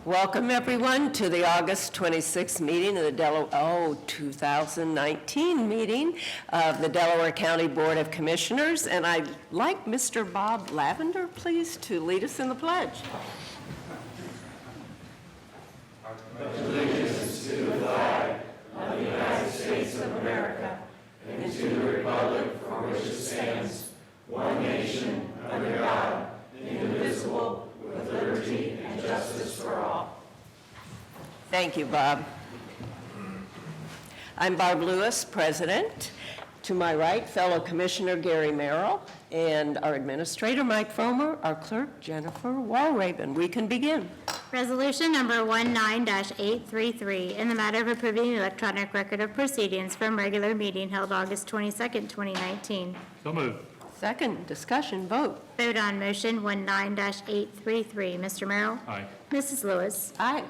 Welcome, everyone, to the August 26th meeting of the 2019 meeting of the Delaware County Board of Commissioners. And I'd like Mr. Bob Lavender, please, to lead us in the pledge. Allegiance to the flag of the United States of America and to the republic for which it stands, one nation, under God, indivisible, with liberty and justice for all. Thank you, Bob. I'm Barb Lewis, President. To my right, fellow Commissioner Gary Merrill, and our Administrator Mike Fomer, our Clerk Jennifer Walraven. We can begin. Resolution number 19-833 in the matter of approving the electronic record of proceedings from regular meeting held August 22nd, 2019. So moved. Second, discussion, vote. Vote on motion 19-833. Mr. Merrill? Aye. Mrs. Lewis? Aye.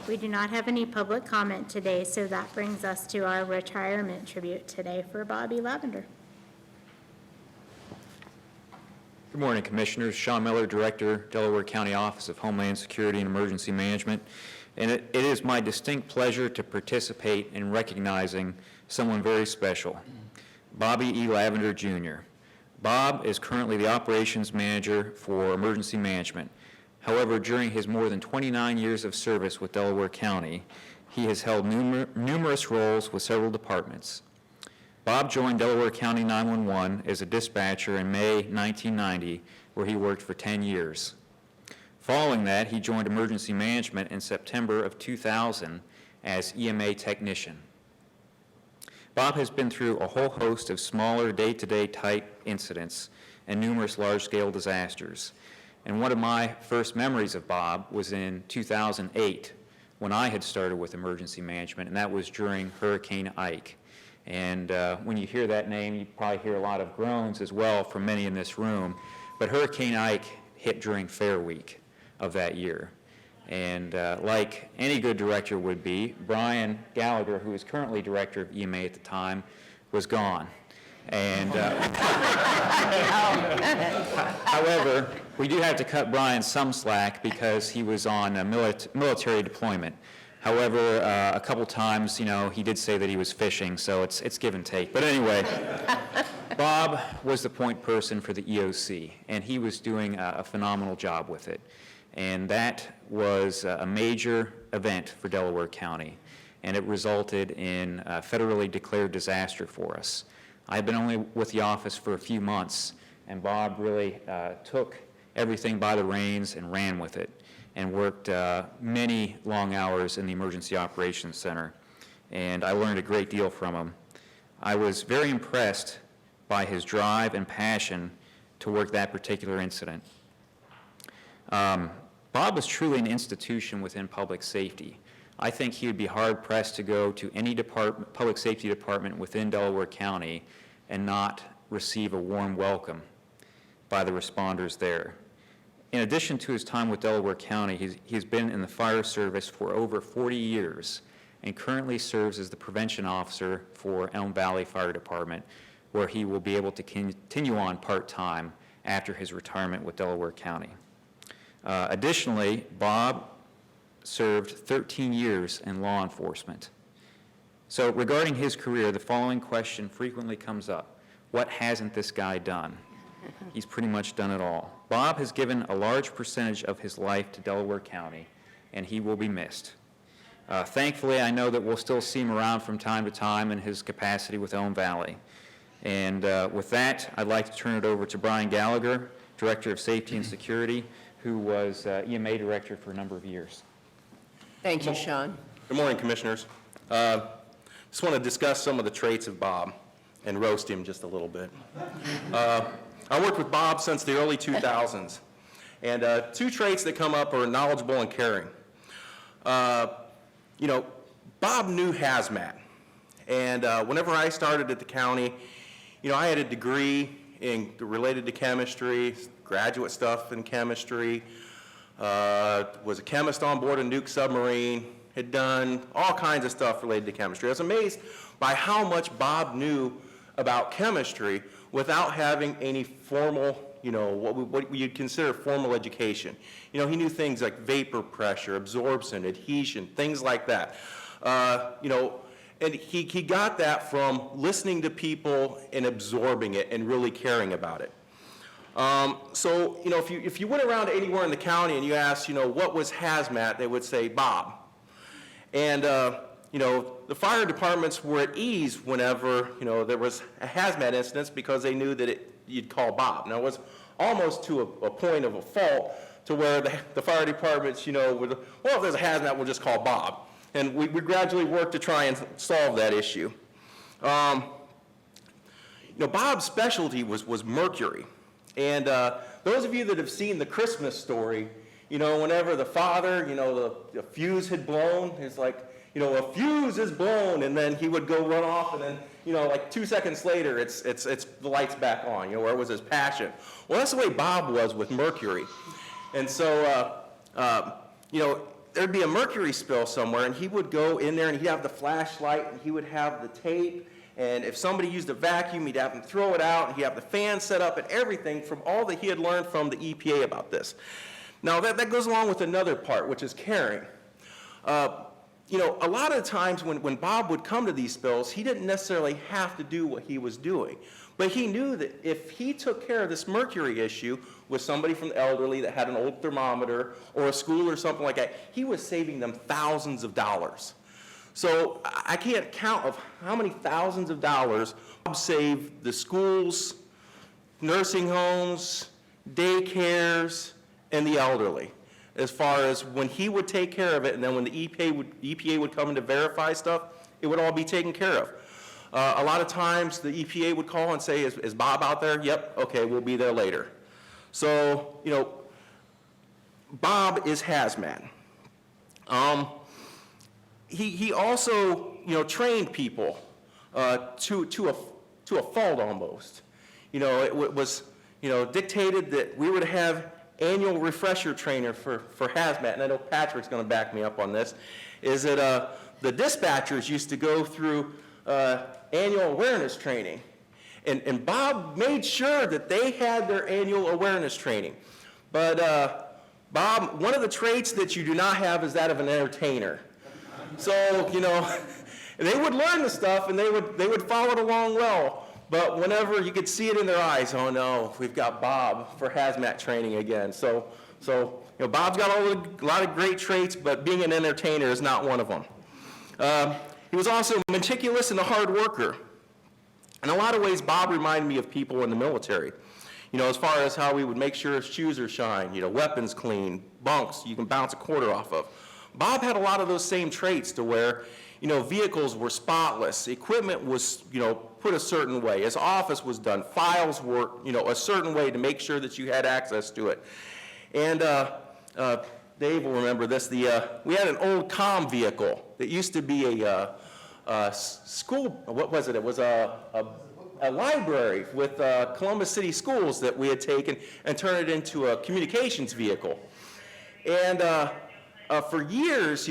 We do not have any public comment today, so that brings us to our retirement tribute today for Bobby Lavender. Good morning, Commissioners. Sean Miller, Director, Delaware County Office of Homeland Security and Emergency Management. And it is my distinct pleasure to participate in recognizing someone very special, Bobby E. Lavender, Jr. Bob is currently the Operations Manager for Emergency Management. However, during his more than 29 years of service with Delaware County, he has held numerous roles with several departments. Bob joined Delaware County 911 as a dispatcher in May 1990, where he worked for 10 years. Following that, he joined Emergency Management in September of 2000 as EMA technician. Bob has been through a whole host of smaller day-to-day type incidents and numerous large-scale disasters. And one of my first memories of Bob was in 2008 when I had started with emergency management, and that was during Hurricane Ike. And when you hear that name, you probably hear a lot of groans as well from many in this room. But Hurricane Ike hit during Fair Week of that year. And like any good director would be, Brian Gallagher, who is currently director of EMA at the time, was gone. And however, we do have to cut Brian some slack because he was on a military deployment. However, a couple times, he did say that he was fishing, so it's give and take. But anyway, Bob was the point person for the EOC, and he was doing a phenomenal job with it. And that was a major event for Delaware County, and it resulted in a federally declared disaster for us. I've been only with the office for a few months, and Bob really took everything by the reins and ran with it and worked many long hours in the Emergency Operations Center, and I learned a great deal from him. I was very impressed by his drive and passion to work that particular incident. Bob was truly an institution within public safety. I think he would be hard-pressed to go to any public safety department within Delaware County and not receive a warm welcome by the responders there. In addition to his time with Delaware County, he's been in the fire service for over 40 years and currently serves as the prevention officer for Elm Valley Fire Department, where he will be able to continue on part-time after his retirement with Delaware County. Additionally, Bob served 13 years in law enforcement. So regarding his career, the following question frequently comes up: what hasn't this guy done? He's pretty much done it all. Bob has given a large percentage of his life to Delaware County, and he will be missed. Thankfully, I know that we'll still see him around from time to time in his capacity with Elm Valley. And with that, I'd like to turn it over to Brian Gallagher, Director of Safety and Security, who was EMA Director for a number of years. Thank you, Sean. Good morning, Commissioners. Just want to discuss some of the traits of Bob and roast him just a little bit. I worked with Bob since the early 2000s, and two traits that come up are knowledgeable and caring. Bob knew hazmat, and whenever I started at the county, I had a degree related to chemistry, graduate stuff in chemistry, was a chemist on board a nuke submarine, had done all kinds of stuff related to chemistry. I was amazed by how much Bob knew about chemistry without having any formal what you'd consider formal education. He knew things like vapor pressure, absorption, adhesion, things like that. And he got that from listening to people and absorbing it and really caring about it. So, if you went around anywhere in the county and you asked, what was hazmat, they would say Bob. And, the fire departments were at ease whenever, there was a hazmat incident because they knew that you'd call Bob. Now, it was almost to a point of a fault to where the fire departments, would, well, if there's a hazmat, we'll just call Bob. And we gradually worked to try and solve that issue. Bob's specialty was mercury. And those of you that have seen The Christmas Story, whenever the father, the fuse had blown, it's like, a fuse is blown, and then he would go run off, and then, like 2 seconds later, it's the lights back on, where it was his passion. Well, that's the way Bob was with mercury. And so, there'd be a mercury spill somewhere, and he would go in there, and he'd have the flashlight, and he would have the tape, and if somebody used a vacuum, he'd have them throw it out, and he'd have the fan set up and everything from all that he had learned from the EPA about this. Now, that goes along with another part, which is caring. A lot of times when Bob would come to these spills, he didn't necessarily have to do what he was doing. But he knew that if he took care of this mercury issue with somebody from the elderly that had an old thermometer or a school or something like that, he was saving them thousands of dollars. So I can't count of how many thousands of dollars Bob saved the schools, nursing homes, daycares, and the elderly, as far as when he would take care of it, and then when the EPA would come in to verify stuff, it would all be taken care of. A lot of times the EPA would call and say, is Bob out there? Yep, okay, we'll be there later. So, Bob is hazmat. He also, trained people to a fault almost. It was, dictated that we would have annual refresher trainer for hazmat, and I know Patrick's going to back me up on this, is that the dispatchers used to go through annual awareness training. And Bob made sure that they had their annual awareness training. But Bob, one of the traits that you do not have is that of an entertainer. So, they would learn the stuff and they would follow it along well. But whenever you could see it in their eyes, oh no, we've got Bob for hazmat training again. So Bob's got a lot of great traits, but being an entertainer is not one of them. He was also meticulous and a hard worker. In a lot of ways, Bob reminded me of people in the military. As far as how we would make sure shoes are shined, weapons clean, bunks you can bounce a quarter off of. Bob had a lot of those same traits to where, vehicles were spotless, equipment was, put a certain way, his office was done, files were, a certain way to make sure that you had access to it. And Dave will remember this, we had an old comm vehicle that used to be a school, what was it? It was a library with Columbus City Schools that we had taken and turned it into a communications vehicle. And for years,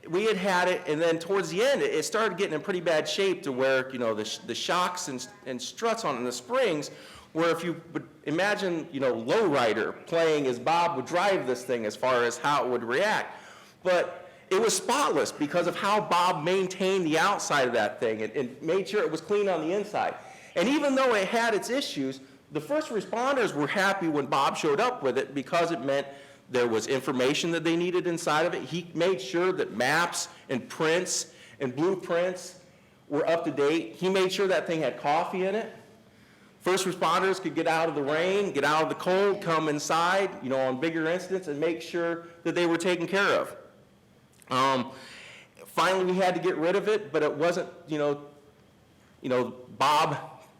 we had it, and then towards the end, it started getting in pretty bad shape to where, the shocks and struts on it, and the springs, where if you would imagine, lowrider playing as Bob would drive this thing as far as how it would react. But it was spotless because of how Bob maintained the outside of that thing and made sure it was clean on the inside. And even though it had its issues, the first responders were happy when Bob showed up with it because it meant there was information that they needed inside of it. He made sure that maps and prints and blueprints were up to date. He made sure that thing had coffee in it. First responders could get out of the rain, get out of the cold, come inside, on bigger incidents and make sure that they were taken care of. Finally, we had to get rid of it, but it wasn't, Bob,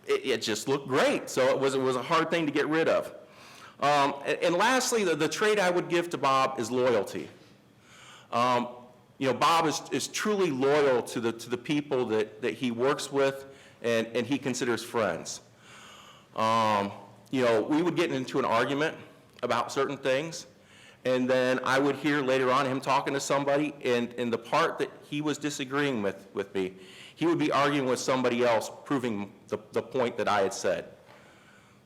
it just looked great. So it was a hard thing to get rid of. And lastly, the trait I would give to Bob is loyalty. Bob is truly loyal to the people that he works with and he considers friends. We would get into an argument about certain things, and then I would hear later on him talking to somebody, and in the part that he was disagreeing with me, he would be arguing with somebody else, proving the point that I had said.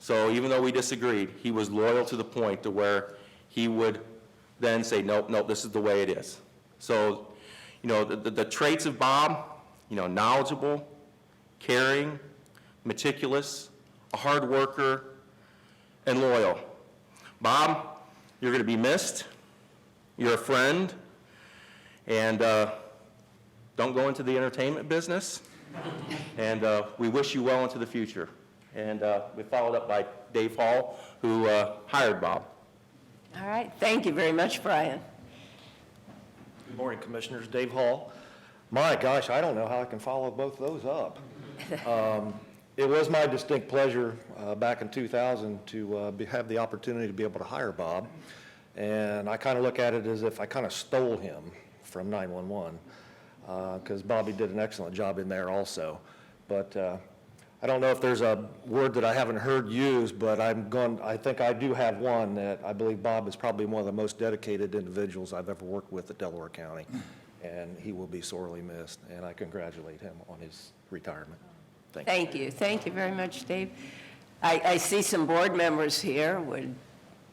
So even though we disagreed, he was loyal to the point to where he would then say, nope, nope, this is the way it is. So, the traits of Bob, knowledgeable, caring, meticulous, a hard worker, and loyal. Bob, you're going to be missed. You're a friend. And don't go into the entertainment business. And we wish you well into the future. And we followed up by Dave Hall, who hired Bob. All right, thank you very much, Brian. Good morning, Commissioners. Dave Hall. My gosh, I don't know how I can follow both those up. It was my distinct pleasure back in 2000 to have the opportunity to be able to hire Bob. And I kind of look at it as if I kind of stole him from 911 because Bobby did an excellent job in there also. But I don't know if there's a word that I haven't heard used, but I think I do have one that I believe Bob is probably one of the most dedicated individuals I've ever worked with at Delaware County, and he will be sorely missed, and I congratulate him on his retirement. Thank you. Thank you very much, Dave. I see some board members here. Would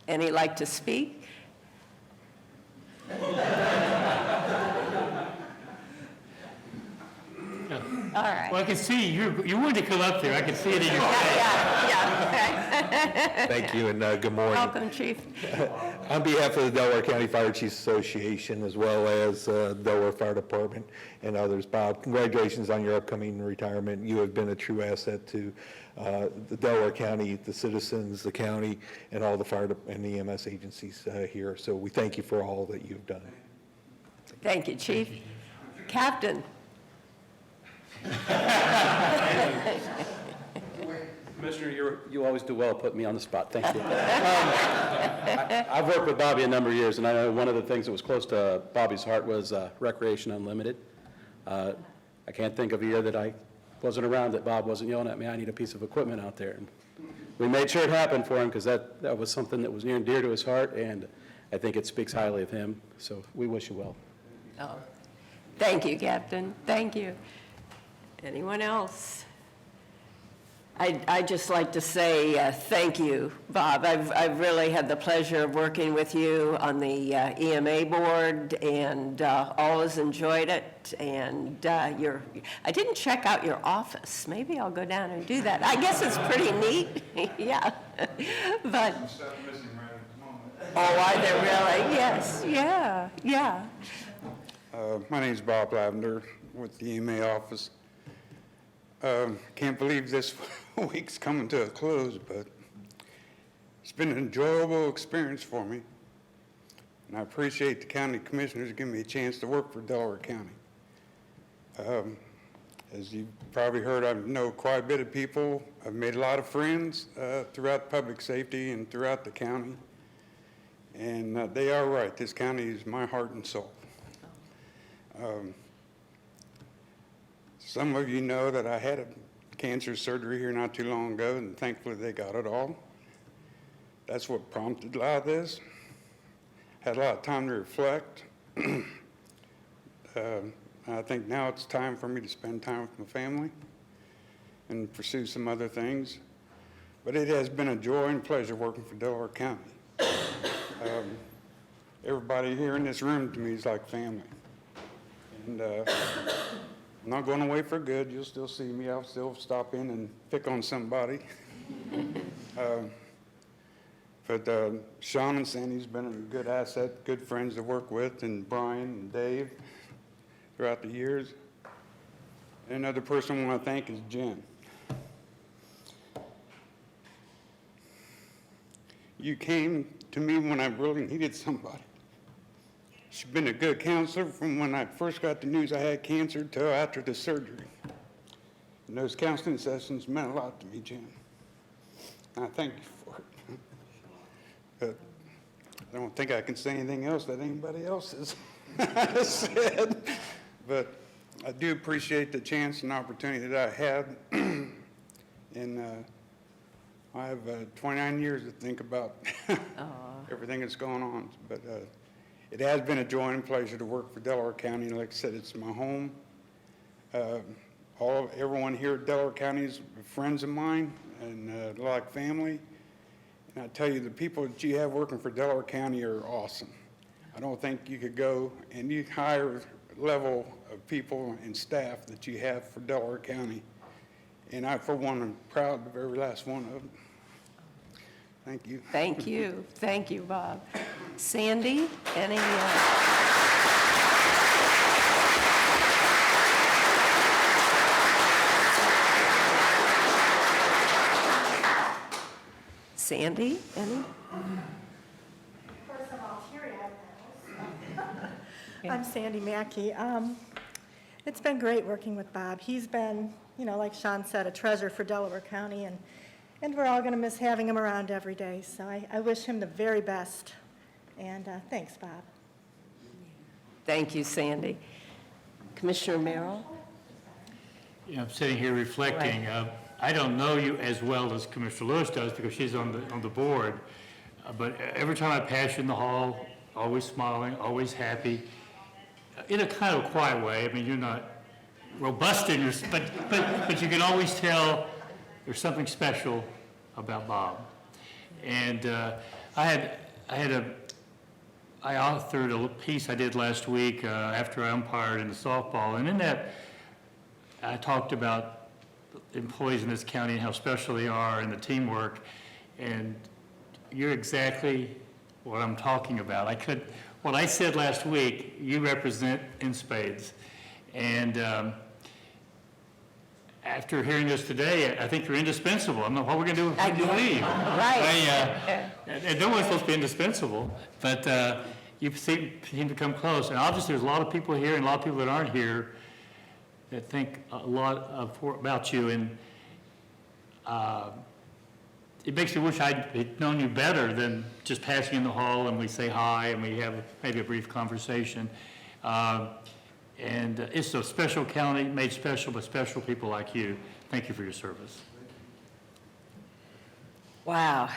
any like to speak? All right. Well, I can see, you wanted to come up there, I can see it in your face. Yeah. Thank you, and good morning. Welcome, Chief. On behalf of the Delaware County Fire Chiefs Association, as well as Delaware Fire Department and others, Bob, congratulations on your upcoming retirement. You have been a true asset to the Delaware County, the citizens, the county, and all the fire and the EMS agencies here. So we thank you for all that you've done. Thank you, Chief. Captain. Commissioner, you always do well putting me on the spot. Thank you. I've worked with Bobby a number of years, and I know one of the things that was close to Bobby's heart was Recreation Unlimited. I can't think of a year that I wasn't around that Bob wasn't yelling at me, I need a piece of equipment out there. And we made sure it happened for him because that was something that was near and dear to his heart, and I think it speaks highly of him. So we wish you well. Oh, thank you, Captain. Thank you. Anyone else? I'd just like to say thank you, Bob. I've really had the pleasure of working with you on the EMA board and always enjoyed it. And I didn't check out your office. Maybe I'll go down and do that. I guess it's pretty neat. Yeah. But, oh, are there really? Yes, yeah. My name's Bob Lavender with the EMA office. Can't believe this week's coming to a close, but it's been an enjoyable experience for me. And I appreciate the county commissioners giving me a chance to work for Delaware County. As you've probably heard, I know quite a bit of people. I've made a lot of friends throughout public safety and throughout the county. And they are right. This county is my heart and soul. Some of you know that I had a cancer surgery here not too long ago, and thankfully they got it all. That's what prompted a lot of this. Had a lot of time to reflect. I think now it's time for me to spend time with my family and pursue some other things. But it has been a joy and pleasure working for Delaware County. Everybody here in this room to me is like family. And I'm not going away for good. You'll still see me. I'll still stop in and pick on somebody. But Sean and Sandy's been a good asset, good friends to work with, and Brian and Dave throughout the years. And another person I want to thank is Jen. You came to me when I really needed somebody. She's been a good counselor from when I first got the news I had cancer till after the surgery. And those counseling sessions meant a lot to me, Jen. And I thank you for it. But I don't think I can say anything else that anybody else has said. But I do appreciate the chance and opportunity that I had. And I have 29 years to think about everything that's going on. But it has been a joy and pleasure to work for Delaware County. Like I said, it's my home. Everyone here at Delaware County is friends of mine and like family. And I tell you, the people that you have working for Delaware County are awesome. I don't think you could go any higher level of people and staff that you have for Delaware County. And I, for one, am proud of every last one of them. Thank you. Thank you. Thank you, Bob. Sandy, any, Sandy, any? First of all, here I am. I'm Sandy Mackey. It's been great working with Bob. He's been, like Sean said, a treasure for Delaware County, and we're all going to miss having him around every day. So I wish him the very best. And thanks, Bob. Thank you, Sandy. Commissioner Merrill? I'm sitting here reflecting. I don't know you as well as Commissioner Lewis does because she's on the board. But every time I pass you in the hall, always smiling, always happy, in a kind of quiet way. I mean, you're not robust in your, but you can always tell there's something special about Bob. And I authored a piece I did last week after I umpired in the softball, and in that I talked about employees in this county and how special they are and the teamwork, and you're exactly what I'm talking about. What I said last week, you represent in spades. And after hearing this today, I think you're indispensable. I don't know what we're going to do if you leave. Right. And no one's supposed to be indispensable, but you seem to come close. And obviously, there's a lot of people here and a lot of people that aren't here that think a lot about you. And it makes me wish I'd known you better than just passing in the hall and we say hi and we have maybe a brief conversation. And it's a special county, made special by special people like you. Thank you for your service. Wow.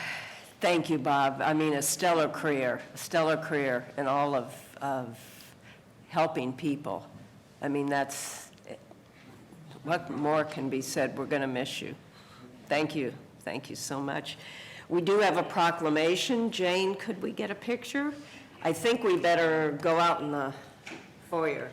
Thank you, Bob. I mean, a stellar career in all of helping people. I mean, what more can be said? We're going to miss you. Thank you. Thank you so much. We do have a proclamation. Jane, could we get a picture? I think we better go out in the foyer.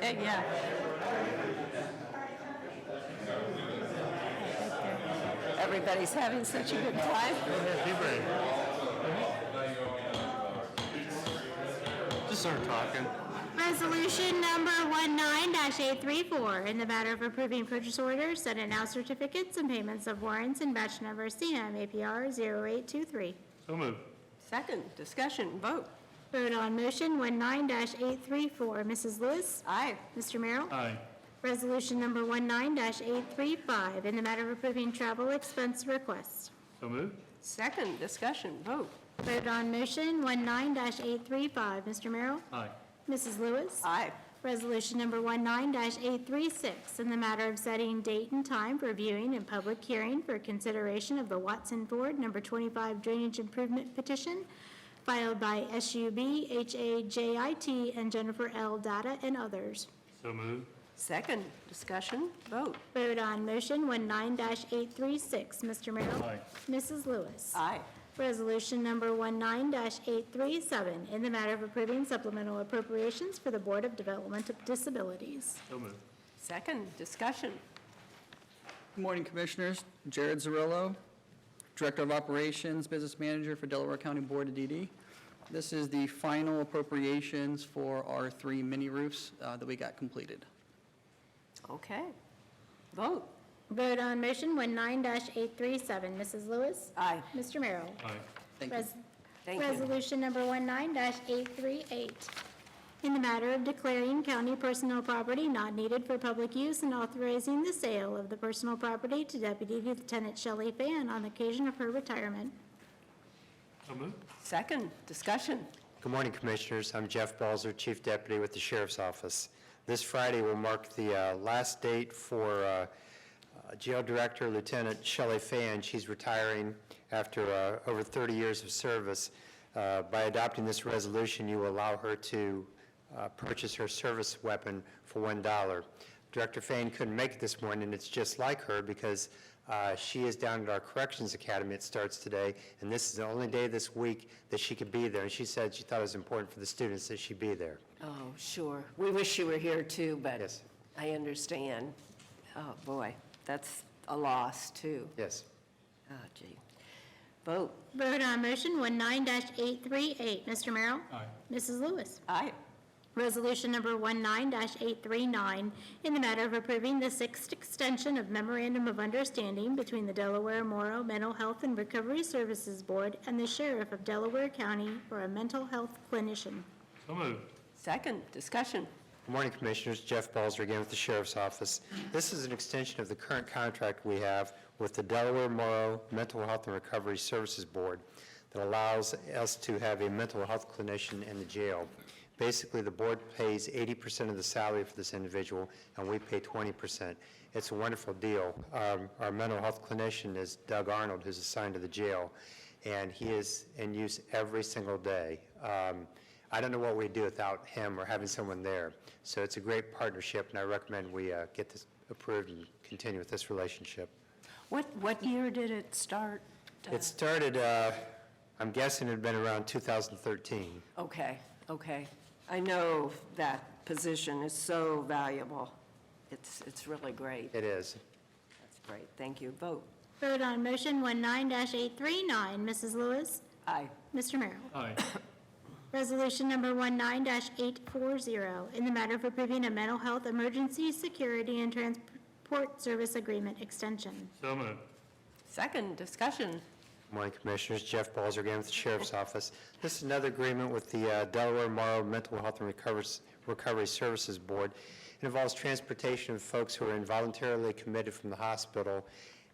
Yeah. everybody's having such a good time. Just start talking. Resolution number 19-834, in the matter of approving purchase orders, set and out certificates, and payments of warrants in batch number CM APR 0823. So moved. Second, discussion, vote. Vote on motion 19-834. Mrs. Lewis? Aye. Mr. Merrill? Aye. Resolution number 19-835, in the matter of approving travel expense requests. So moved. Second, discussion, vote. Vote on motion 19-835. Mr. Merrill? Aye. Mrs. Lewis? Aye. Resolution number 19-836, in the matter of setting date and time for viewing and public hearing for consideration of the Watson Ford number 25 drainage improvement petition filed by SUB, HAJIT, and Jennifer L. Data and others. So moved. Second, discussion, vote. Vote on motion 19-836. Mr. Merrill? Aye. Mrs. Lewis? Aye. Resolution number 19-837, in the matter of approving supplemental appropriations for the Board of Development of Disabilities. So moved. Second, discussion. Good morning, Commissioners. Jared Zarillo, Director of Operations, Business Manager for Delaware County Board of DD. This is the final appropriations for our 3 mini roofs that we got completed. Okay. Vote. Vote on motion 19-837. Mrs. Lewis? Aye. Mr. Merrill? Aye. Thank you. Thank you. Resolution number 19-838, in the matter of declaring county personal property not needed for public use and authorizing the sale of the personal property to Deputy Lieutenant Shelley Fan on the occasion of her retirement. So moved. Second, discussion. Good morning, Commissioners. I'm Jeff Balzer, Chief Deputy with the Sheriff's Office. This Friday will mark the last date for Jail Director Lieutenant Shelley Fan. She's retiring after over 30 years of service. By adopting this resolution, you will allow her to purchase her service weapon for $1. Director Fan couldn't make it this morning, and it's just like her because she is down at our Corrections Academy. It starts today, and this is the only day this week that she could be there. And she said she thought it was important for the students that she be there. Oh, sure. We wish you were here too, but Yes. I understand. Oh, boy, that's a loss too. Yes. Oh, gee. Vote. Vote on motion 19-838. Mr. Merrill? Aye. Mrs. Lewis? Aye. Resolution number 19-839, in the matter of approving the 6th extension of Memorandum of Understanding between the Delaware Morrow Mental Health and Recovery Services Board and the Sheriff of Delaware County for a mental health clinician. So moved. Second, discussion. Good morning, Commissioners. Jeff Balzer again with the Sheriff's Office. This is an extension of the current contract we have with the Delaware Morrow Mental Health and Recovery Services Board that allows us to have a mental health clinician in the jail. Basically, the board pays 80% of the salary for this individual, and we pay 20%. It's a wonderful deal. Our mental health clinician is Doug Arnold, who's assigned to the jail, and he is in use every single day. I don't know what we'd do without him or having someone there. So it's a great partnership, and I recommend we get this approved and continue with this relationship. What year did it start? It started, I'm guessing it had been around 2013. Okay, okay. I know that position is so valuable. It's really great. It is. That's great. Thank you. Vote. Vote on motion 19-839. Mrs. Lewis? Aye. Mr. Merrill? Aye. Resolution number 19-840, in the matter of approving a mental health emergency security and transport service agreement extension. So moved. Second, discussion. Good morning, Commissioners. Jeff Balzer again with the Sheriff's Office. This is another agreement with the Delaware Morrow Mental Health and Recovery Services Board. It involves transportation of folks who are involuntarily committed from the hospital,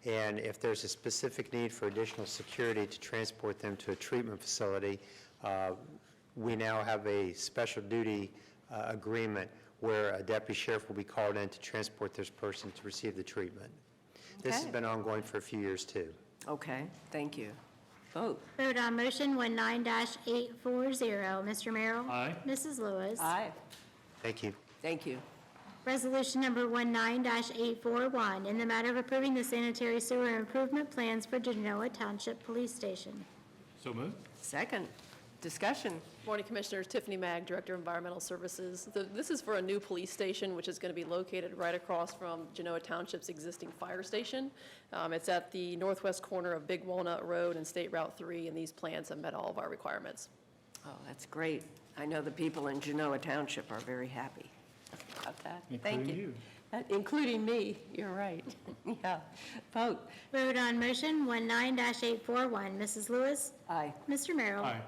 and if there's a specific need for additional security to transport them to a treatment facility, we now have a special duty agreement where a deputy sheriff will be called in to transport this person to receive the treatment. This has Okay. been ongoing for a few years, too. Okay, thank you. Vote. Vote on motion 19-840. Mr. Merrill? Aye. Mrs. Lewis? Aye. Thank you. Thank you. Resolution number 19-841, in the matter of approving the sanitary sewer improvement plans for Genoa Township Police Station. So moved. Second, discussion. Morning, Commissioners. Tiffany Mag, Director of Environmental Services. This is for a new police station, which is going to be located right across from Genoa Township's existing fire station. It's at the northwest corner of Big Walnut Road and State Route 3, and these plans have met all of our requirements. Oh, that's great. I know the people in Genoa Township are very happy about that. Thank Including you. you. Including me, you're right. Yeah. Vote. Vote on motion 19-841. Mrs. Lewis? Aye. Mr. Merrill? Aye.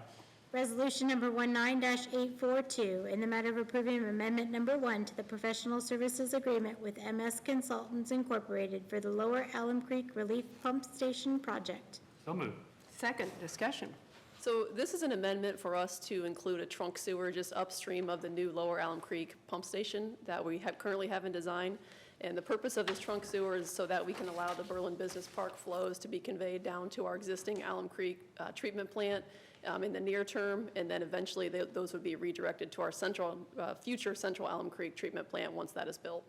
Resolution number 19-842, in the matter of approving amendment number 1 to the professional services agreement with MS Consultants Incorporated for the Lower Alum Creek Relief Pump Station project. So moved. Second, discussion. So this is an amendment for us to include a trunk sewer just upstream of the new Lower Alum Creek pump station that we currently have in design. And the purpose of this trunk sewer is so that we can allow the Berlin Business Park flows to be conveyed down to our existing Alum Creek treatment plant in the near term, and then eventually those would be redirected to our future Central Alum Creek treatment plant once that is built.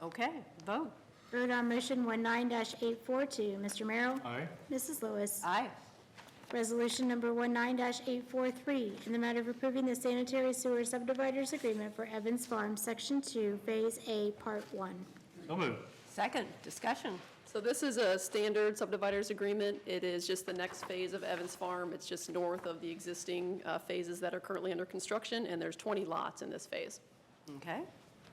Okay, vote. Vote on motion 19-842. Mr. Merrill? Aye. Mrs. Lewis? Aye. Resolution number 19-843, in the matter of approving the sanitary sewer subdividers agreement for Evans Farm, Section 2, Phase A, Part 1. So moved. Second, discussion. So this is a standard subdividers agreement. It is just the next phase of Evans Farm. It's just north of the existing phases that are currently under construction, and there's 20 lots in this phase. Okay,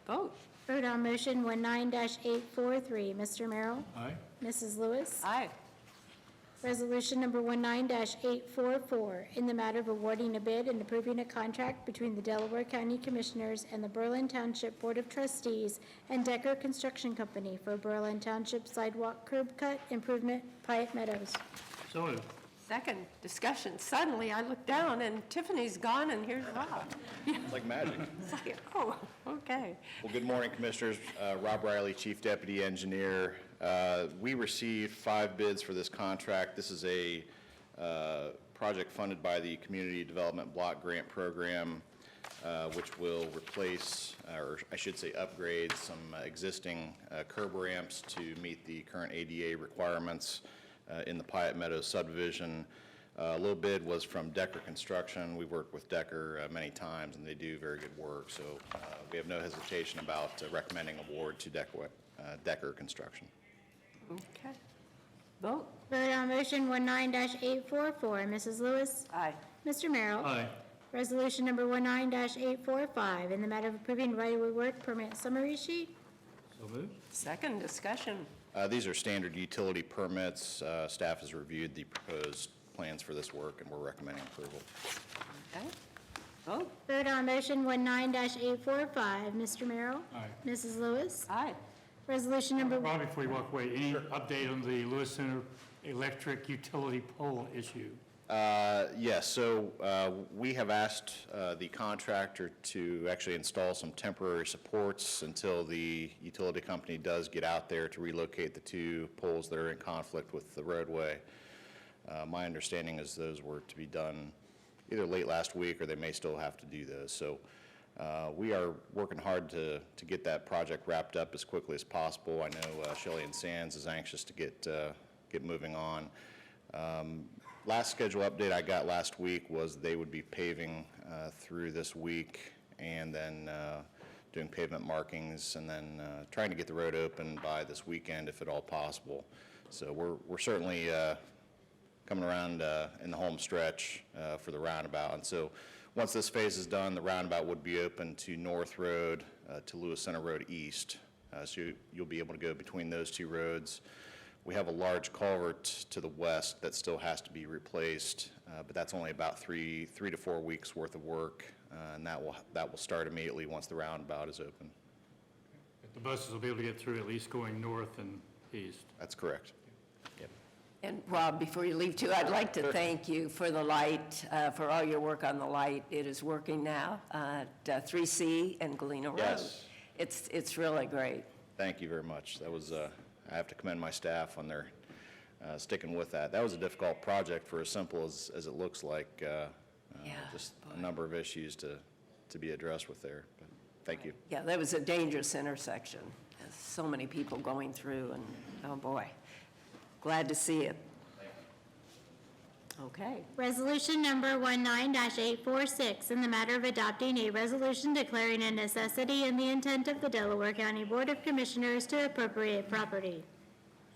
vote. Vote on motion 19-843. Mr. Merrill? Aye. Mrs. Lewis? Aye. Resolution number 19-844, in the matter of awarding a bid and approving a contract between the Delaware County Commissioners and the Berlin Township Board of Trustees and Decker Construction Company for Berlin Township Sidewalk Curb Cut Improvement, Pyatt Meadows. So moved. Second, discussion. Suddenly, I look down and Tiffany's gone and here's Rob. It's like magic. It's like, oh, okay. Well, good morning, Commissioners. Rob Riley, Chief Deputy Engineer. We received 5 bids for this contract. This is a project funded by the Community Development Block Grant Program, which will replace, or I should say upgrade, some existing curb ramps to meet the current ADA requirements in the Pyatt Meadows subdivision. A little bid was from Decker Construction. We've worked with Decker many times, and they do very good work. So we have no hesitation about recommending award to Decker Construction. Okay. Vote. Vote on motion 19-844. Mrs. Lewis? Aye. Mr. Merrill? Aye. Resolution number 19-845, in the matter of approving right-of-way work permit summary sheet. So moved. Second, discussion. These are standard utility permits. Staff has reviewed the proposed plans for this work, and we're recommending approval. Okay. Vote. Vote on motion 19-845. Mr. Merrill? Aye. Mrs. Lewis? Aye. Resolution number, Rob, before you walk away, any update on the Lewis Center electric utility pole issue? Yes, so we have asked the contractor to actually install some temporary supports until the utility company does get out there to relocate the 2 poles that are in conflict with the roadway. My understanding is those were to be done either late last week or they may still have to do those. So we are working hard to get that project wrapped up as quickly as possible. I know Shelley and Sands is anxious to get moving on. Last schedule update I got last week was they would be paving through this week and then doing pavement markings and then trying to get the road open by this weekend if at all possible. So we're certainly coming around in the home stretch for the roundabout. And so once this phase is done, the roundabout would be open to North Road to Lewis Center Road East. So you'll be able to go between those 2 roads. We have a large culvert to the west that still has to be replaced, but that's only about 3 to 4 weeks worth of work, and that will start immediately once the roundabout is open. The buses will be able to get through at least going north and east. That's correct. Yep. And Rob, before you leave too, I'd like to thank you for the light, for all your work on the light. It is working now at 3C and Galena Road. Yes. It's really great. Thank you very much. That was, I have to commend my staff on their sticking with that. That was a difficult project for as simple as it looks like. Yeah, Just a number of issues to be addressed with there. But thank you. Yeah, that was a dangerous intersection. There's so many people going through and, oh boy, glad to see it. Okay. Resolution number 19-846, in the matter of adopting a resolution declaring a necessity and the intent of the Delaware County Board of Commissioners to appropriate property.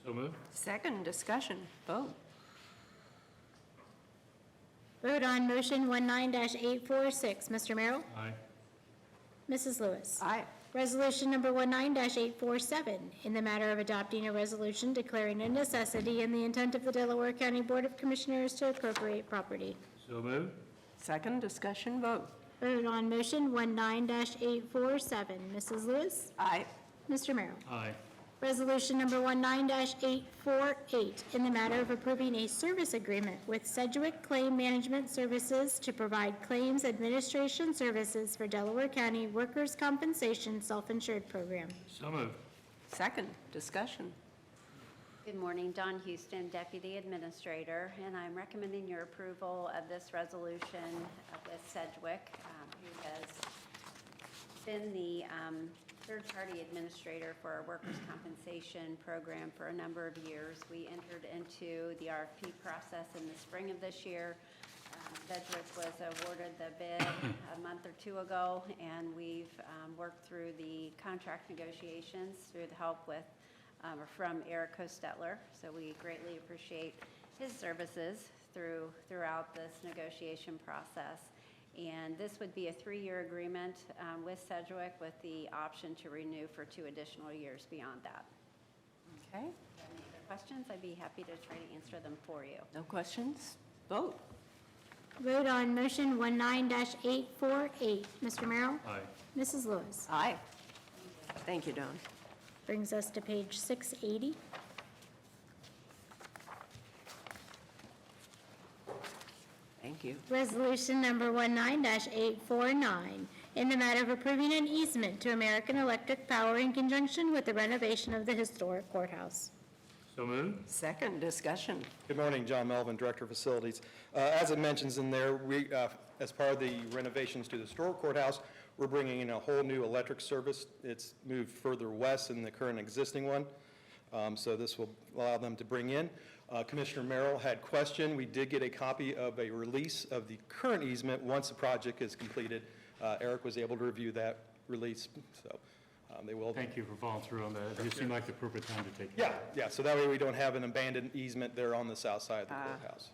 So moved. Second, discussion, vote. Vote on motion 19-846. Mr. Merrill? Aye. Mrs. Lewis? Aye. Resolution number 19-847, in the matter of adopting a resolution declaring a necessity and the intent of the Delaware County Board of Commissioners to appropriate property. So moved. Second, discussion, vote. Vote on motion 19-847. Mrs. Lewis? Aye. Mr. Merrill? Aye. Resolution number 19-848, in the matter of approving a service agreement with Sedgwick Claim Management Services to provide claims administration services for Delaware County Workers' Compensation Self-Insured Program. So moved. Second, discussion. Good morning, Dawn Houston, Deputy Administrator, and I'm recommending your approval of this resolution with Sedgwick, who has been the third-party administrator for our workers' compensation program for a number of years. We entered into the RFP process in the spring of this year. Sedgwick was awarded the bid a month or two ago, and we've worked through the contract negotiations through the help with from Eric Hostetler. So we greatly appreciate his services throughout this negotiation process. And this would be a 3-year agreement with Sedgwick with the option to renew for 2 additional years beyond that. Okay. If you have any other questions, I'd be happy to try to answer them for you. No questions? Vote. Vote on motion 19-848. Mr. Merrill? Aye. Mrs. Lewis? Aye. Thank you, Dawn. Brings us to page 680. Thank you. Resolution number 19-849, in the matter of approving an easement to American Electric Power in conjunction with the renovation of the historic courthouse. So moved. Second, discussion. Good morning, John Melvin, Director of Facilities. As it mentions in there, we, as part of the renovations to the historic courthouse, we're bringing in a whole new electric service. It's moved further west than the current existing one, so this will allow them to bring in. Commissioner Merrill had questioned. We did get a copy of a release of the current easement once the project is completed. Eric was able to review that release, so they will. Thank you for following through on that. It seemed like the appropriate time to take it. Yeah, so that way we don't have an abandoned easement there on the south side of the courthouse.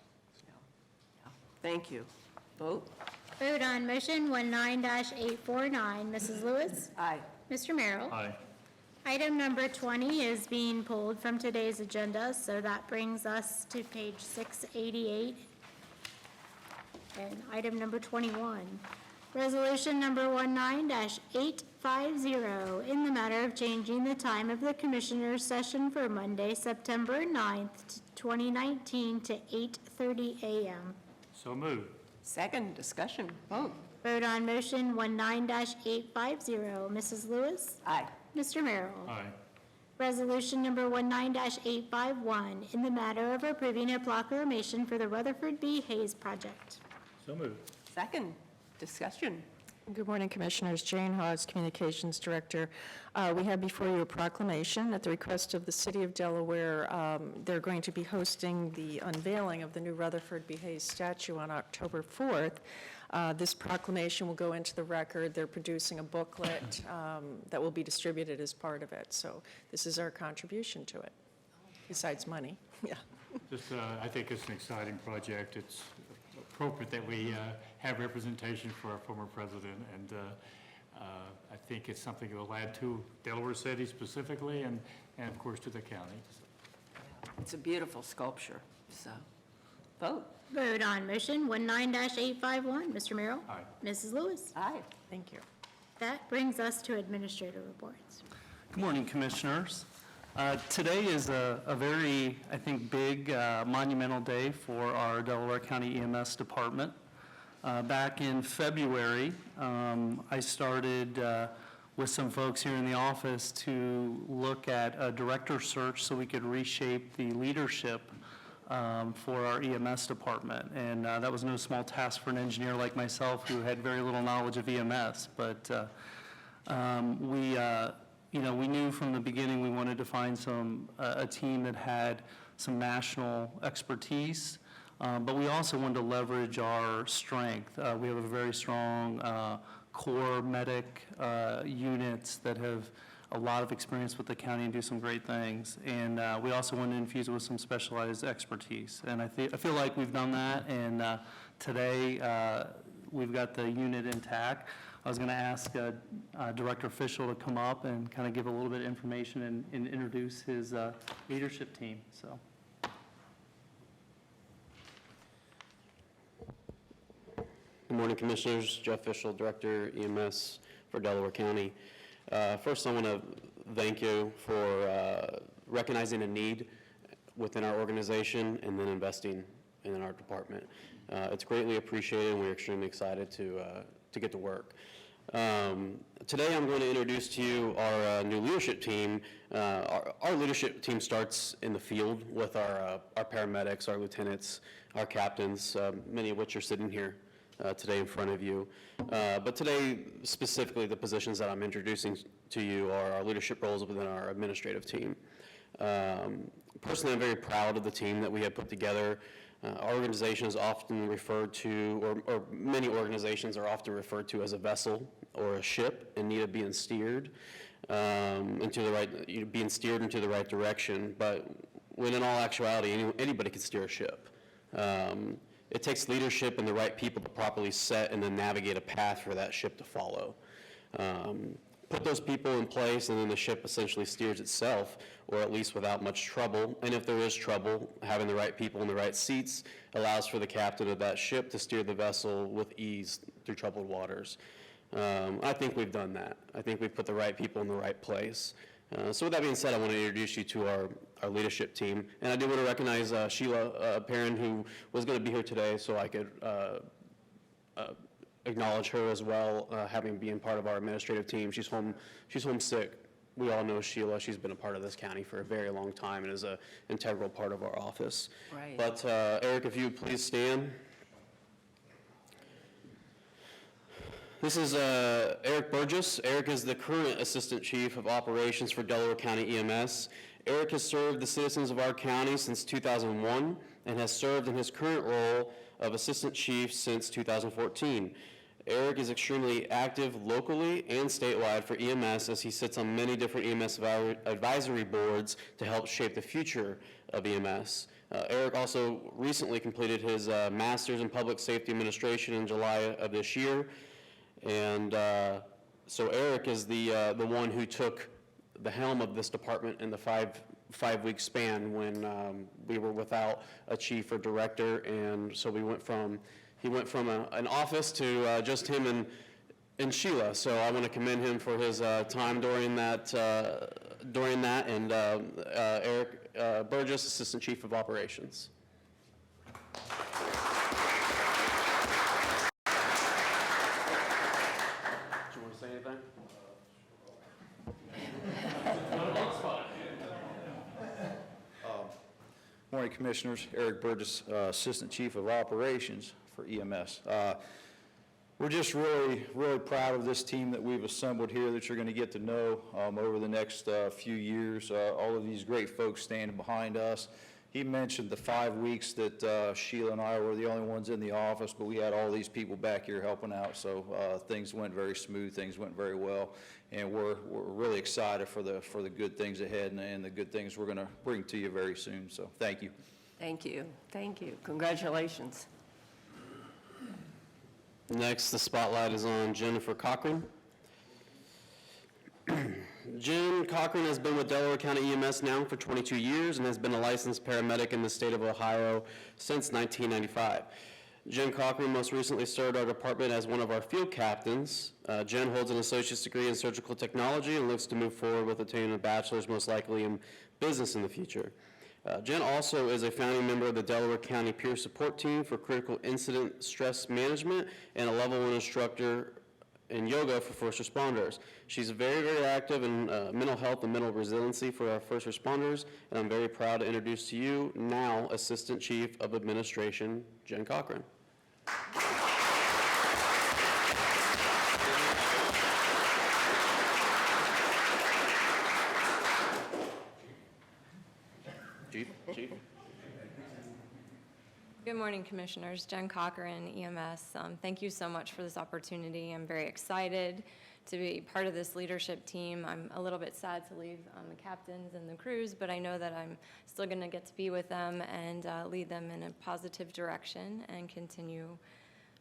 Thank you. Vote. Vote on motion 19-849. Mrs. Lewis? Aye. Mr. Merrill? Aye. Item number 20 is being pulled from today's agenda, so that brings us to page 688. And item number 21, resolution number 19-850, in the matter of changing the time of the Commissioners' session for Monday, September 9th, 2019 to 8:30 a.m. So moved. Second, discussion. Vote. Vote on motion 19-850. Mrs. Lewis? Aye. Mr. Merrill? Aye. Resolution number 19-851, in the matter of approving a proclamation for the Rutherford B. Hayes Project. So moved. Second, discussion. Good morning, Commissioners. Jane Hawes, Communications Director. We have before you a proclamation at the request of the City of Delaware. They're going to be hosting the unveiling of the new Rutherford B. Hayes statue on October 4th. This proclamation will go into the record. They're producing a booklet that will be distributed as part of it. So this is our contribution to it, besides money. Yeah. Just, I think it's an exciting project. It's appropriate that we have representation for our former president, and I think it's something that will add to Delaware City specifically, and of course to the county. It's a beautiful sculpture, so vote. Vote on motion 19-851. Mr. Merrill? Aye. Mrs. Lewis? Aye. Thank you. That brings us to administrator reports. Good morning, Commissioners. Today is a very, I think, big monumental day for our Delaware County EMS department. Back in February, I started with some folks here in the office to look at a director search so we could reshape the leadership for our EMS department. And that was no small task for an engineer like myself who had very little knowledge of EMS. But we knew from the beginning we wanted to find a team that had some national expertise, But we also wanted to leverage our strength. We have a very strong core medic units that have a lot of experience with the county and do some great things. And we also wanted to infuse it with some specialized expertise. And I feel like we've done that, and today we've got the unit intact. I was going to ask Director Fischel to come up and kind of give a little bit of information and introduce his leadership team, so. Good morning, Commissioners. Jeff Fischel, Director EMS for Delaware County. First, I want to thank you for recognizing a need within our organization and then investing in our department. It's greatly appreciated, and we're extremely excited to get to work. Today, I'm going to introduce to you our new leadership team. Our leadership team starts in the field with our paramedics, our lieutenants, our captains, many of which are sitting here today in front of you. But today, specifically, the positions that I'm introducing to you are our leadership roles within our administrative team. Personally, I'm very proud of the team that we have put together. Our organization is often referred to, or many organizations are often referred to as a vessel or a ship in need of being steered into the right, being steered into the right direction. But when in all actuality, anybody can steer a ship. It takes leadership and the right people to properly set and then navigate a path for that ship to follow. Put those people in place, and then the ship essentially steers itself, or at least without much trouble. And if there is trouble, having the right people in the right seats allows for the captain of that ship to steer the vessel with ease through troubled waters. I think we've done that. I think we've put the right people in the right place. So with that being said, I want to introduce you to our leadership team. And I do want to recognize Sheila Perrin, who was going to be here today, so I could acknowledge her as well, having been part of our administrative team. She's homesick. We all know Sheila. She's been a part of this county for a very long time and is an integral part of our office. Right. But Eric, if you would please stand. This is Eric Burgess. Eric is the current Assistant Chief of Operations for Delaware County EMS. Eric has served the citizens of our county since 2001 and has served in his current role of Assistant Chief since 2014. Eric is extremely active locally and statewide for EMS as he sits on many different EMS advisory boards to help shape the future of EMS. Eric also recently completed his Master's in Public Safety Administration in July of this year. And so Eric is the one who took the helm of this department in the five-week span when we were without a chief or director, and so he went from an office to just him and Sheila. So I want to commend him for his time during that. And Eric Burgess, Assistant Chief of Operations. Say anything? Morning, Commissioners. Eric Burgess, Assistant Chief of Operations for EMS. We're just really proud of this team that we've assembled here that you're going to get to know over the next few years. All of these great folks standing behind us. He mentioned the 5 weeks that Sheila and I were the only ones in the office, but we had all these people back here helping out, so things went very smooth, things went very well, and we're really excited for the good things ahead and the good things we're going to bring to you very soon, so thank you. Thank you. Thank you. Congratulations. Next, the spotlight is on Jennifer Cochran. Jen Cochran has been with Delaware County EMS now for 22 years and has been a licensed paramedic in the state of Ohio since 1995. Jen Cochran most recently served our department as one of our field captains. Jen holds an associate's degree in surgical technology and looks to move forward with attaining a bachelor's, most likely in business in the future. Jen also is a founding member of the Delaware County Peer Support Team for Critical Incident Stress Management and a Level 1 instructor in yoga for first responders. She's very, very active in mental health and mental resiliency for our first responders, and I'm very proud to introduce to you now Assistant Chief of Administration, Jen Cochran. Chief. Good morning, Commissioners. Jen Cochran, EMS. Thank you so much for this opportunity. I'm very excited to be part of this leadership team. I'm a little bit sad to leave the captains and the crews, but I know that I'm still going to get to be with them and lead them in a positive direction and continue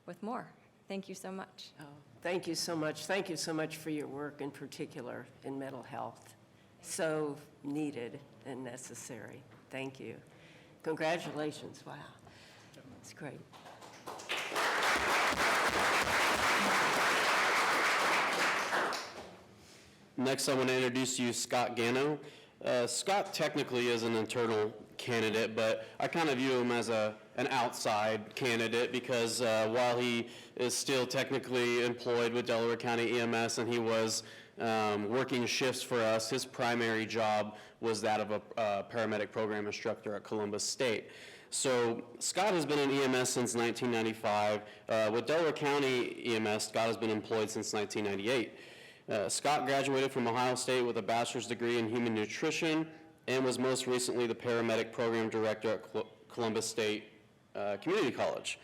with more. Thank you so much. Oh, thank you so much. Thank you so much for your work, in particular in mental health. So needed and necessary. Thank you. Congratulations. Wow. It's great. Next, I want to introduce to you Scott Gano. Scott technically is an internal candidate, but I kind of view him as an outside candidate because while he is still technically employed with Delaware County EMS and he was working shifts for us, his primary job was that of a paramedic program instructor at Columbus State. So Scott has been in EMS since 1995. With Delaware County EMS, Scott has been employed since 1998. Scott graduated from Ohio State with a bachelor's degree in human nutrition and was most recently the paramedic program director at Columbus State Community College.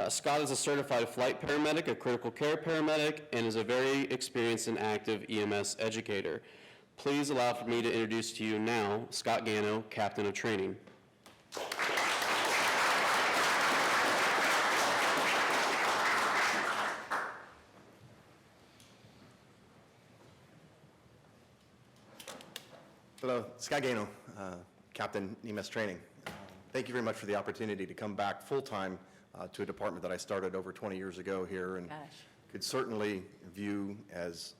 Scott is a certified flight paramedic, a critical care paramedic, and is a very experienced and active EMS educator. Please allow for me to introduce to you now Scott Gano, Captain of Training. Hello, Scott Gano, Captain EMS Training. Thank you very much for the opportunity to come back full-time to a department that I started over 20 years ago here, and could certainly view as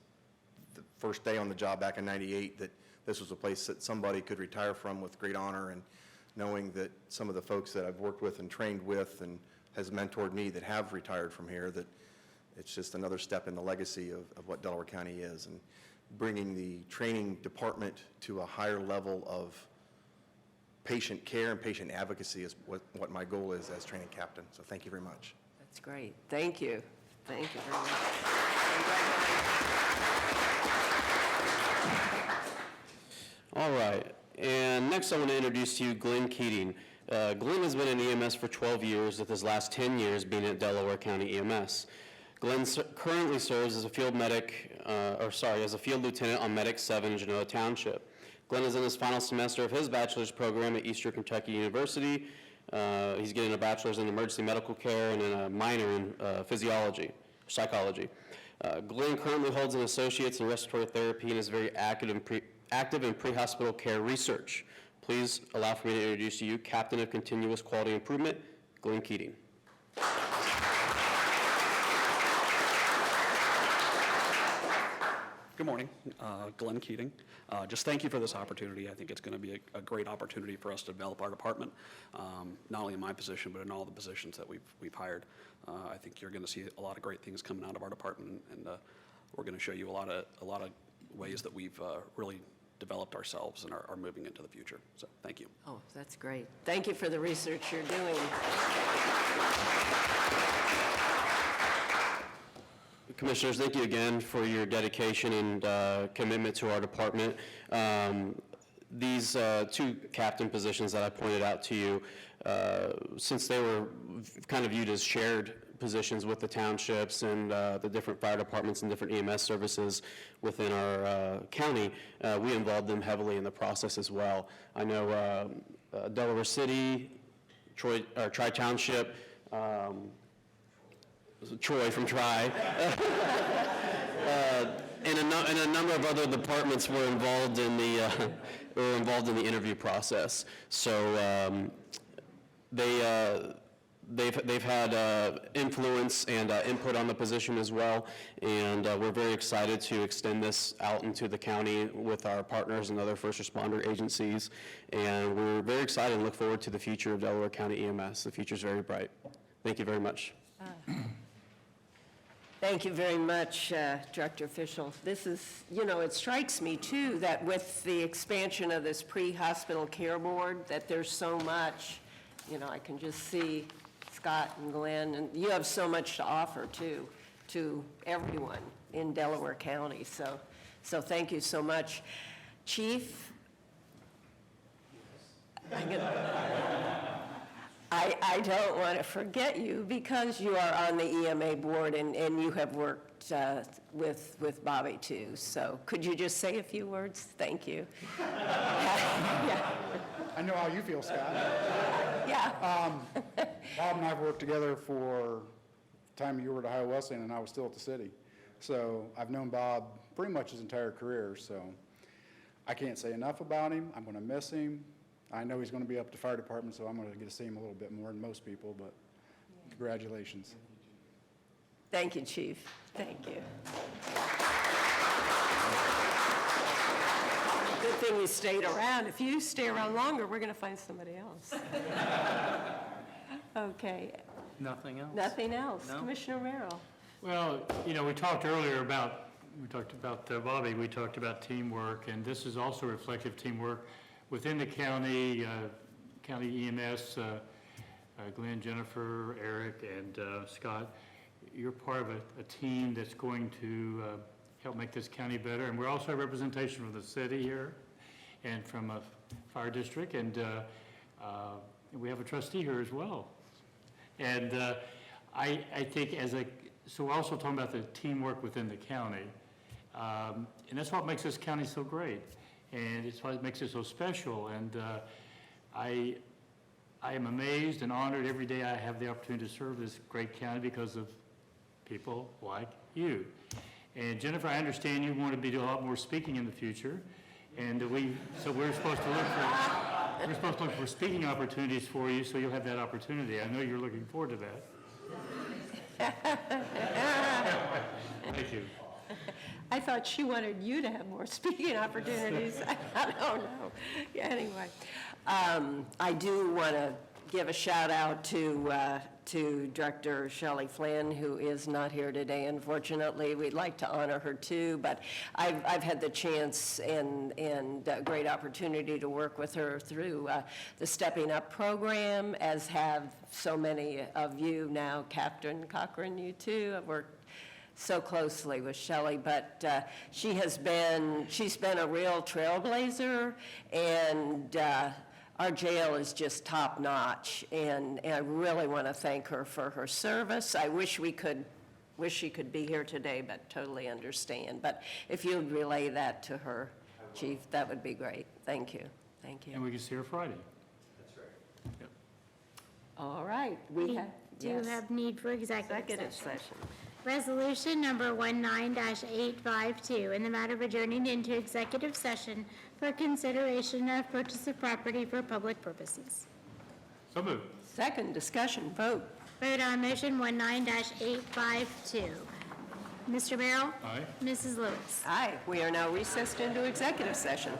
the first day on the job back in '98 that this was a place that somebody could retire from with great honor, and knowing that some of the folks that I've worked with and trained with and has mentored me that have retired from here, that it's just another step in the legacy of what Delaware County is. And bringing the training department to a higher level of patient care and patient advocacy is what my goal is as training captain. So thank you very much. That's great. Thank you. Thank you very much. All right, and next I want to introduce to you Glenn Keating. Glenn has been in EMS for 12 years, with his last 10 years being at Delaware County EMS. Glenn currently serves as a field lieutenant on Medic 7 in Genoa Township. Glenn is in his final semester of his bachelor's program at Eastern Kentucky University. He's getting a bachelor's in emergency medical care and a minor in psychology. Glenn currently holds an associate's in respiratory therapy and is very active in pre-hospital care research. Please allow for me to introduce to you Captain of Continuous Quality Improvement, Glenn Keating. Good morning, Glenn Keating. Just thank you for this opportunity. I think it's going to be a great opportunity for us to develop our department, not only in my position, but in all the positions that we've hired. I think you're going to see a lot of great things coming out of our department, and we're going to show you a lot of ways that we've really developed ourselves and are moving into the future. So thank you. Oh, that's great. Thank you for the research you're doing. Commissioners, thank you again for your dedication and commitment to our department. These two captain positions that I pointed out to you, since they were kind of viewed as shared positions with the townships and the different fire departments and different EMS services within our county, we involved them heavily in the process as well. I know Delaware City, Tri Township, Troy from Tri, and a number of other departments were involved in the interview process. So they've had influence and input on the position as well, and we're very excited to extend this out into the county with our partners and other first responder agencies, and we're very excited and look forward to the future of Delaware County EMS. The future is very bright. Thank you very much. Thank you very much, Director Fischel. This is, it strikes me too that with the expansion of this pre-hospital care board, that there's so much, I can just see Scott and Glenn, and you have so much to offer too, to everyone in Delaware County. So thank you so much. Chief? I don't want to forget you because you are on the EMA board and you have worked with Bobby too. So could you just say a few words? Thank you. Yeah. I know how you feel, Scott. Yeah. Bob and I have worked together for the time you were at Ohio Wesleyan and I was still at the city. So I've known Bob pretty much his entire career, so I can't say enough about him. I'm going to miss him. I know he's going to be up at the fire department, so I'm going to get to see him a little bit more than most people, but congratulations. Thank you, Chief. Thank you. Good thing you stayed around. If you stay around longer, we're going to find somebody else. Okay. Nothing else? Nothing else. No? Commissioner Merrill. Well, you know, we talked earlier about, Bobby, we talked about teamwork, and this is also reflective of teamwork within the county, county EMS, Glenn, Jennifer, Eric, and Scott. You're part of a team that's going to help make this county better, and we're also a representation from the city here and from a fire district, and we have a trustee here as well. And I think so we're also talking about the teamwork within the county. And that's what makes this county so great. And it's what makes it so special. And I am amazed and honored every day I have the opportunity to serve this great county because of people like you. And Jennifer, I understand you want to be doing a lot more speaking in the future. And so we're supposed to look for speaking opportunities for you, so you'll have that opportunity. I know you're looking forward to that. Thank you. I thought she wanted you to have more speaking opportunities. I don't know. Yeah, anyway, I do want to give a shout out to Director Shelley Flynn, who is not here today, unfortunately. We'd like to honor her too, but I've had the chance and great opportunity to work with her through the Stepping Up program, as have so many of you now. Captain Cochran, you too. I've worked so closely with Shelley, but she's been a real trailblazer, and our jail is just top notch, and I really want to thank her for her service. I wish she could be here today, but totally understand. But if you'd relay that to her, Chief, that would be great. Thank you. Thank you. And we can see her Friday. That's right. Yep. All right. We do have need for executive session. Resolution number 19-852, in the matter of adjourning into executive session for consideration of purchase of property for public purposes. So moved. Second, discussion, vote. Vote on motion 19-852. Mr. Merrill? Aye. Mrs. Lewis? Aye. We are now recessed into executive session.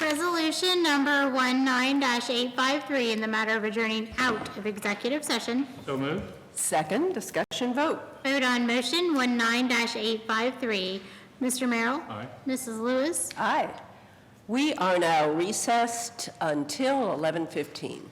Resolution number 19-853, in the matter of adjourning out of executive session. So moved. Second, discussion, vote. Vote on motion 19-853. Mr. Merrill? Aye. Mrs. Lewis? Aye. We are now recessed until 11:15.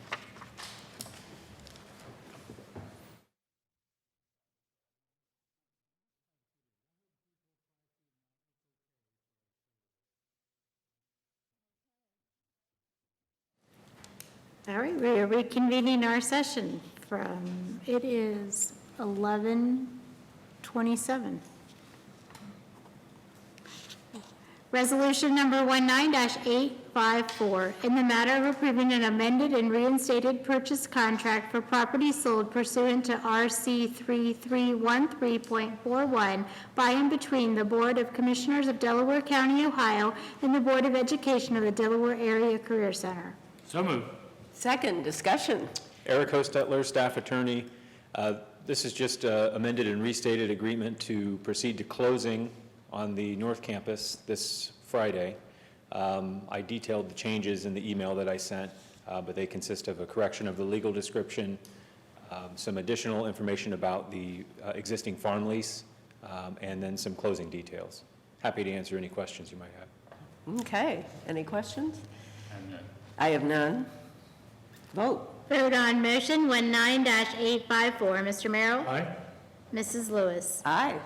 All right, we are reconvening our session it is 11:27. Resolution number 19-854, in the matter of approving an amended and reinstated purchase contract for property sold pursuant to RC 3313.41 by and between the Board of Commissioners of Delaware County, Ohio, and the Board of Education of the Delaware Area Career Center. So moved. Second, discussion. Eric Hostetler, staff attorney. This is just an amended and restated agreement to proceed to closing on the North Campus this Friday. I detailed the changes in the email that I sent, but they consist of a correction of the legal description, some additional information about the existing farm lease, and then some closing details. Happy to answer any questions you might have. Okay, any questions? I have none. Vote. Vote on motion 19-854. Mr. Merrill? Aye. Mrs. Lewis? Aye.